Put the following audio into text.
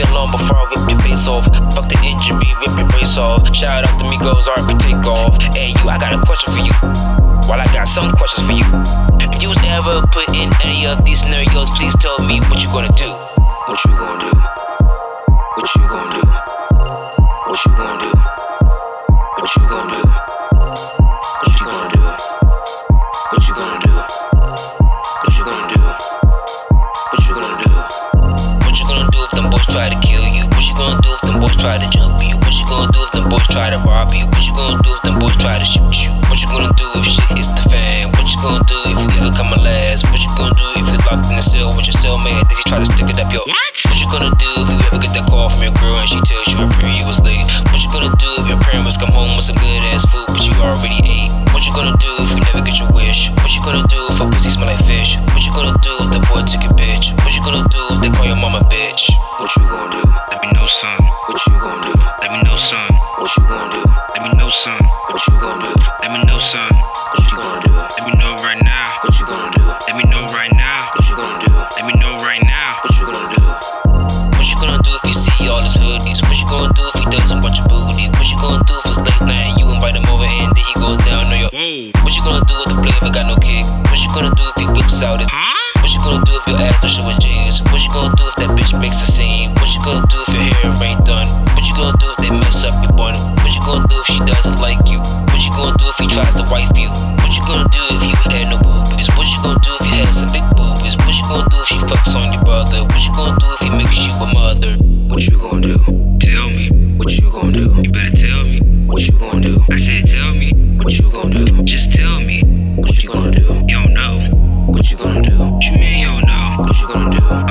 me alone before I rip your face off. Fuck the injury, rip your brace off. Shout out to Migos, RP take off. Hey you, I got a question for you. Well, I got some questions for you. If you was ever put in any of these scenarios, please tell me what you gonna do. What you gonna do? What you gonna do? What you gonna do? What you gonna do? What you gonna do? What you gonna do? What you gonna do? What you gonna do? What you gonna do if them boys try to kill you? What you gonna do if them boys try to jump you? What you gonna do if them boys try to rob you? What you gonna do if them boys try to shoot you? What you gonna do if shit hits the fan? What you gonna do if you ever come last? What you gonna do if you're locked in a cell with your cellmate? Did he try to stick it up your What you gonna do if you ever get that call from your girl and she tells you her period was late? What you gonna do if your parents come home with some good ass food but you already ate? What you gonna do if you never get your wish? What you gonna do if a pussy smell like fish? What you gonna do if the boy took your bitch? What you gonna do if they call your mama bitch? What you gonna do? Let me know, son. What you gonna do? Let me know, son. What you gonna do? Let me know, son. What you gonna do? Let me know, son. What you gonna do? Let me know right now. What you gonna do? Let me know right now. What you gonna do? Let me know right now. What you gonna do? What you gonna do if you see all his hoodies? What you gonna do if he does a bunch of booty? What you gonna do if it's late night and you invite him over and then he goes down on your Whoa. What you gonna do if the player got no kick? What you gonna do if he whips out it? What you gonna do if your ass don't show with jeans? What you gonna do if that bitch makes a scene? What you gonna do if your hair ain't done? What you gonna do if they mess up your bun? What you gonna do if she doesn't like you? What you gonna do if he tries to wife you? What you gonna do if you had no boobies? What you gonna do if you had some big boobies? What you gonna do if she fucks on your brother? What you gonna do if he makes you a mother? What you gonna do? Tell me. What you gonna do? You better tell me. What you gonna do? I said tell me. What you gonna do? Just tell me. What you gonna do? You don't know. What you gonna do? What you mean you don't know? What you gonna do?